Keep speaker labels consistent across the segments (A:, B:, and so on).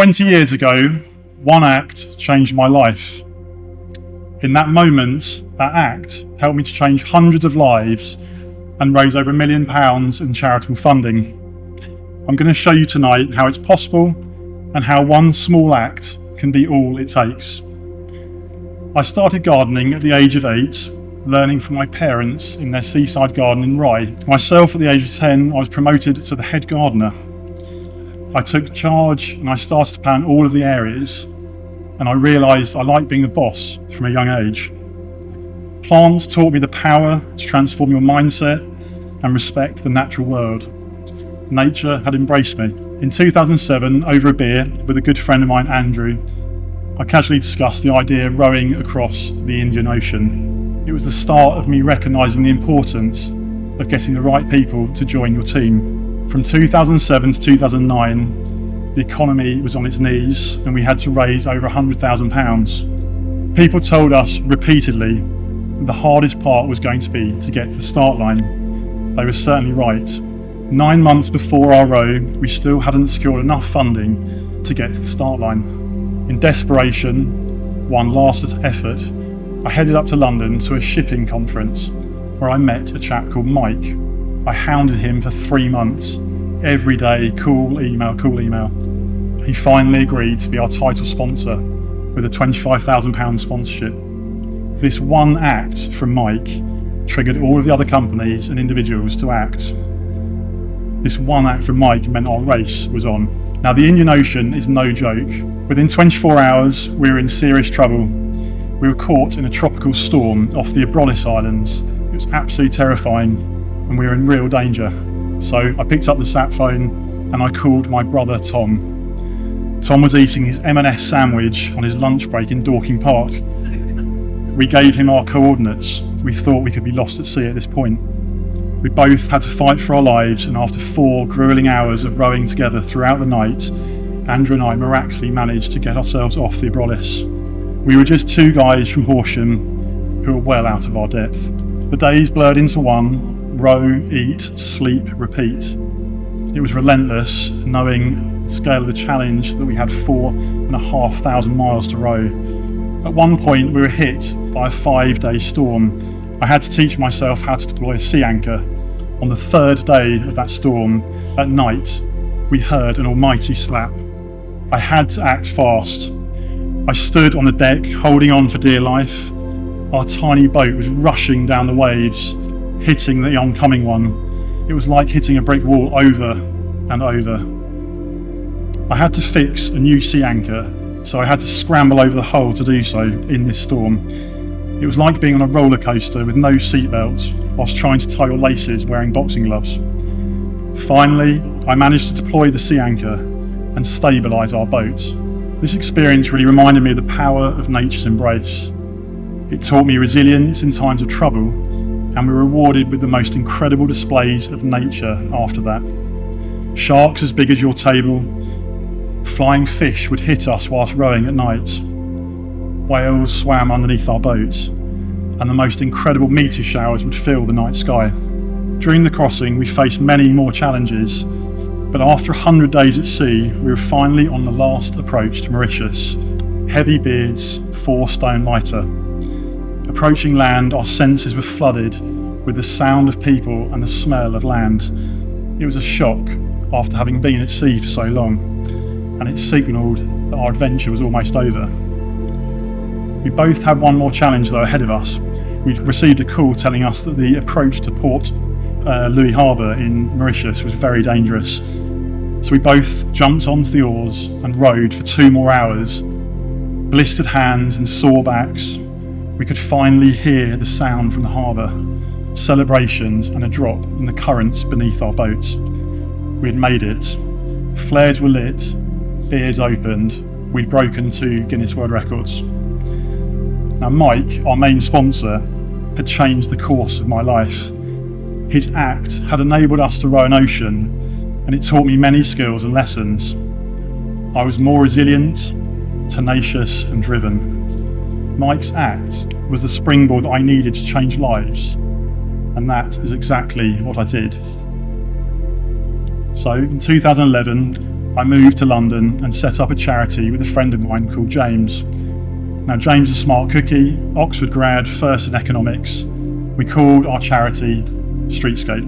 A: 20 years ago, one act changed my life. In that moment, that act helped me to change hundreds of lives and raise over £1 million in charitable funding. I'm going to show you tonight how it's possible and how one small act can be all it takes. I started gardening at the age of 8, learning from my parents in their seaside garden in Rye. Myself, at the age of 10, I was promoted to the head gardener. I took charge and I started to plan all of the areas, and I realised I liked being the boss from a young age. Plants taught me the power to transform your mindset and respect the natural world. Nature had embraced me. In 2007, over a beer with a good friend of mine, Andrew, I casually discussed the idea of rowing across the Indian Ocean. It was the start of me recognising the importance of getting the right people to join your team. From 2007 to 2009, the economy was on its knees and we had to raise over £100,000. People told us repeatedly that the hardest part was going to be to get to the start line. They were certainly right. 9 months before our row, we still hadn't secured enough funding to get to the start line. In desperation, one last effort, I headed up to London to a shipping conference where I met a chap called Mike. I hounded him for 3 months, every day, cool email. He finally agreed to be our title sponsor with a £25,000 sponsorship. This one act from Mike triggered all of the other companies and individuals to act. This one act from Mike meant our race was on. Now, the Indian Ocean is no joke. Within 24 hours, we were in serious trouble. We were caught in a tropical storm off the Abridged Islands. It was absolutely terrifying, and we were in real danger. So I picked up the sat phone and I called my brother Tom. Tom was eating his M&S sandwich on his lunch break in Dorking Park. We gave him our coordinates. We thought we could be lost at sea at this point. We both had to fight for our lives, and after 4 gruelling hours of rowing together throughout the night, Andrew and I miraculously managed to get ourselves off the Abridged. We were just 2 guys from Horsham who were well out of our depth. The days blurred into one: row, eat, sleep, repeat. It was relentless, knowing the scale of the challenge that we had 4,500 miles to row. At one point, we were hit by a 5-day storm. I had to teach myself how to deploy a sea anchor. On the 3rd day of that storm, at night, we heard an almighty slap. I had to act fast. I stood on the deck, holding on for dear life. Our tiny boat was rushing down the waves, hitting the oncoming one. It was like hitting a brick wall over and over. I had to fix a new sea anchor, so I had to scramble over the hull to do so in this storm. It was like being on a roller coaster with no seatbelt whilst trying to tie your laces wearing boxing gloves. Finally, I managed to deploy the sea anchor and stabilise our boat. This experience really reminded me of the power of nature's embrace. It taught me resilience in times of trouble, and we were rewarded with the most incredible displays of nature after that. Sharks as big as your table, flying fish would hit us whilst rowing at night. Whales swam underneath our boat, and the most incredible meteor showers would fill the night sky. During the crossing, we faced many more challenges, but after 100 days at sea, we were finally on the last approach to Mauritius. Heavy beards, 4 stone lighter. Approaching land, our senses were flooded with the sound of people and the smell of land. It was a shock after having been at sea for so long, and it signalled that our adventure was almost over. We both had one more challenge though ahead of us. We'd received a call telling us that the approach to Port Louis Harbour in Mauritius was very dangerous. So we both jumped onto the oars and rowed for 2 more hours. Blistered hands and sore backs, we could finally hear the sound from the harbour, celebrations and a drop in the current beneath our boat. We had made it. Flares were lit, beers opened, we'd broken 2 Guinness World Records. Now Mike, our main sponsor, had changed the course of my life. His act had enabled us to row an ocean, and it taught me many skills and lessons. I was more resilient, tenacious and driven. Mike's act was the springboard I needed to change lives, and that is exactly what I did. So in 2011, I moved to London and set up a charity with a friend of mine called James. Now, James is a smart cookie, Oxford grad, first in economics. We called our charity Streetscape.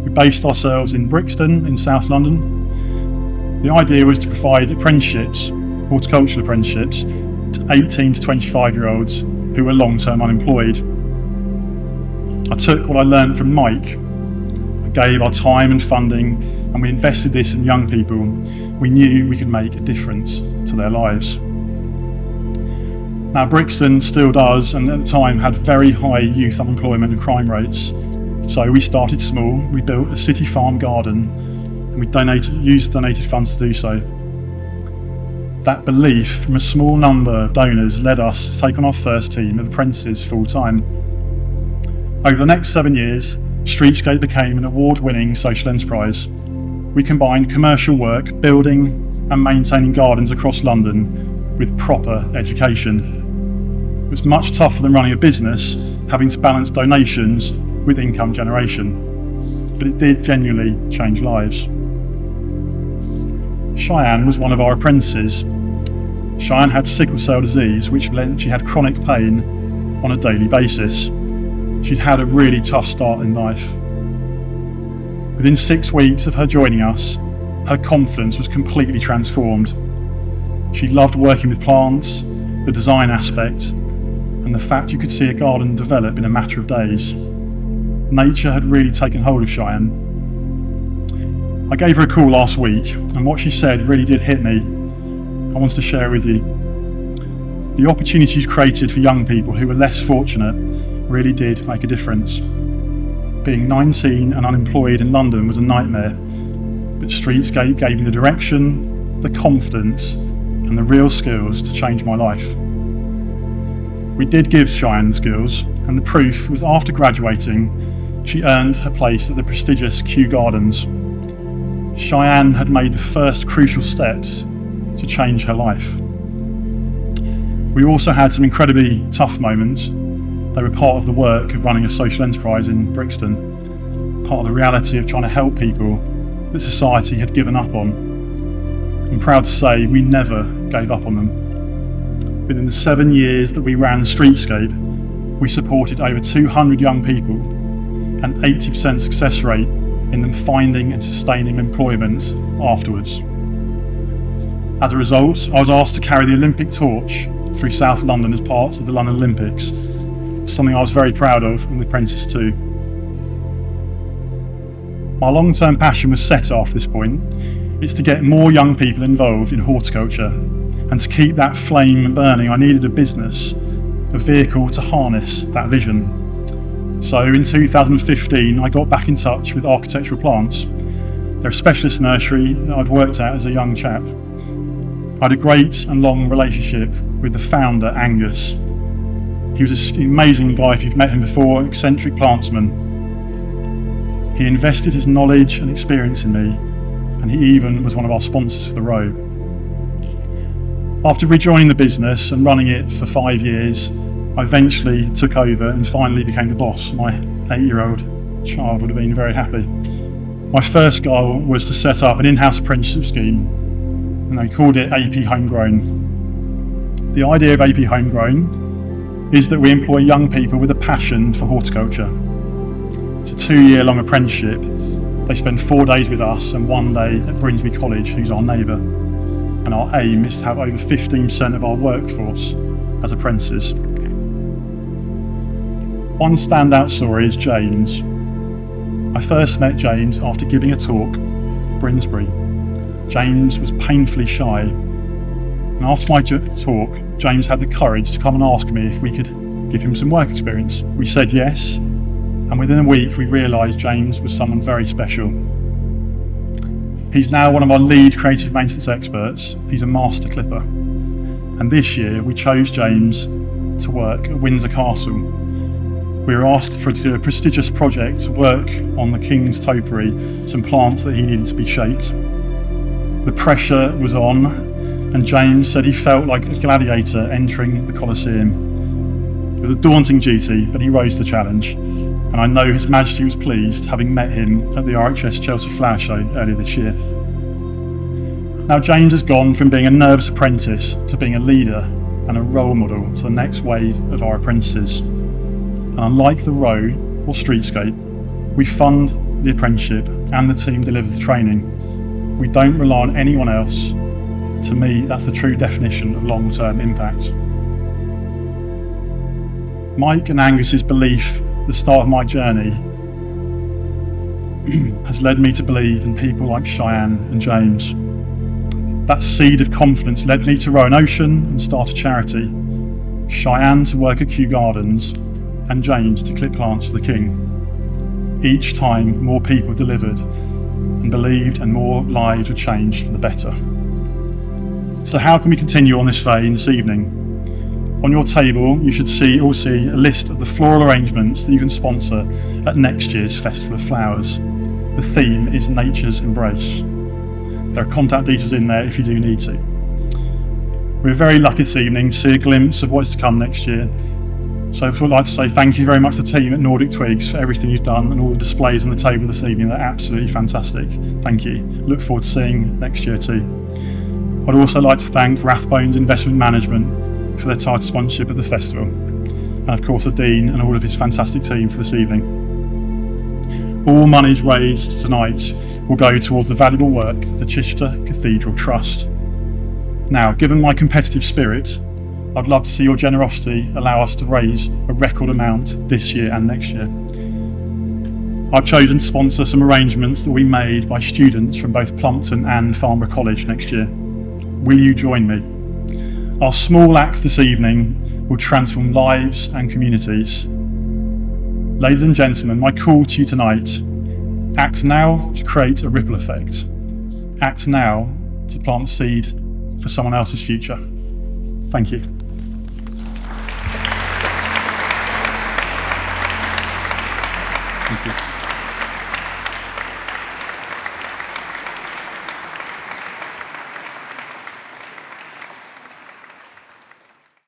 A: We based ourselves in Brixton in South London. The idea was to provide apprenticeships, horticultural apprenticeships, to 18 to 25-year-olds who were long-term unemployed. I took what I learned from Mike. I gave our time and funding, and we invested this in young people. We knew we could make a difference to their lives. Now, Brixton still does, and at the time had very high youth unemployment and crime rates. So we started small. We built a city farm garden, and we used donated funds to do so. That belief from a small number of donors led us to take on our first team of apprentices full time. Over the next 7 years, Streetscape became an award-winning social enterprise. We combined commercial work, building and maintaining gardens across London with proper education. It was much tougher than running a business, having to balance donations with income generation, but it did genuinely change lives. Cheyenne was one of our apprentices. Cheyenne had sickle cell disease, which meant she had chronic pain on a daily basis. She'd had a really tough start in life. Within 6 weeks of her joining us, her confidence was completely transformed. She loved working with plants, the design aspect, and the fact you could see a garden develop in a matter of days. Nature had really taken hold of Cheyenne. I gave her a call last week, and what she said really did hit me. I wanted to share with you. The opportunities created for young people who were less fortunate really did make a difference. Being 19 and unemployed in London was a nightmare, but Streetscape gave me the direction, the confidence, and the real skills to change my life. We did give Cheyenne the skills, and the proof was after graduating, she earned her place at the prestigious Kew Gardens. Cheyenne had made the first crucial steps to change her life. We also had some incredibly tough moments. They were part of the work of running a social enterprise in Brixton, part of the reality of trying to help people that society had given up on. I'm proud to say we never gave up on them. Within the 7 years that we ran Streetscape, we supported over 200 young people, and 80% success rate in them finding and sustaining employment afterwards. As a result, I was asked to carry the Olympic torch through South London as part of the London Olympics, something I was very proud of and the apprentice too. My long-term passion was set after this point. It's to get more young people involved in horticulture, and to keep that flame burning I needed a business, a vehicle to harness that vision. So in 2015 I got back in touch with Architectural Plants. They're a specialist nursery that I'd worked at as a young chap. I had a great and long relationship with the founder, Angus. He was an amazing guy if you've met him before, eccentric plantsman. He invested his knowledge and experience in me, and he even was one of our sponsors for the row. After rejoining the business and running it for 5 years, I eventually took over and finally became the boss. My 8-year-old child would have been very happy. My first goal was to set up an in-house apprenticeship scheme, and they called it AP Homegrown. The idea of AP Homegrown is that we employ young people with a passion for horticulture. It's a 2-year-long apprenticeship. They spend 4 days with us and 1 day at Brinsby College, who's our neighbour. And our aim is to have over 15% of our workforce as apprentices. One standout story is James. I first met James after giving a talk at Brinsby. James was painfully shy, and after my talk, James had the courage to come and ask me if we could give him some work experience. We said yes, and within a week we realised James was someone very special. He's now one of our lead creative maintenance experts. He's a master clipper, and this year we chose James to work at Windsor Castle. We were asked to do a prestigious project to work on the King's topiary, some plants that he needed to be shaped. The pressure was on, and James said he felt like a gladiator entering the Colosseum. It was a daunting duty, but he rose to the challenge, and I know His Majesty was pleased, having met him at the RHS Chelsea Flower Show earlier this year. Now James has gone from being a nervous apprentice to being a leader and a role model to the next wave of our apprentices. And unlike the row or streetscape, we fund the apprenticeship and the team delivers the training. We don't rely on anyone else. To me, that's the true definition of long-term impact. Mike and Angus's belief at the start of my journey has led me to believe in people like Cheyenne and James. That seed of confidence led me to row an ocean and start a charity, Cheyenne to work at Kew Gardens, and James to clip plants for the King. Each time more people delivered and believed, and more lives were changed for the better. So how can we continue on this vein this evening? On your table, you should see a list of the floral arrangements that you can sponsor at next year's Festival of Flowers. The theme is Nature's Embrace. There are contact details in there if you do need to. We're very lucky this evening to see a glimpse of what's to come next year. So I'd like to say thank you very much to the team at Nordic Twigs for everything you've done, and all the displays on the table this evening. They're absolutely fantastic. Thank you. Look forward to seeing next year too. I'd also like to thank Rathbones Investment Management for their title sponsorship of the festival, and of course the Dean and all of his fantastic team for this evening. All monies raised tonight will go towards the valuable work of the Chichester Cathedral Trust. Now, given my competitive spirit, I'd love to see your generosity allow us to raise a record amount this year and next year. I've chosen to sponsor some arrangements that we made by students from both Plumpton and Farnborough College next year. Will you join me? Our small acts this evening will transform lives and communities. Ladies and gentlemen, my call to you tonight: act now to create a ripple effect. Act now to plant the seed for someone else's future. Thank you.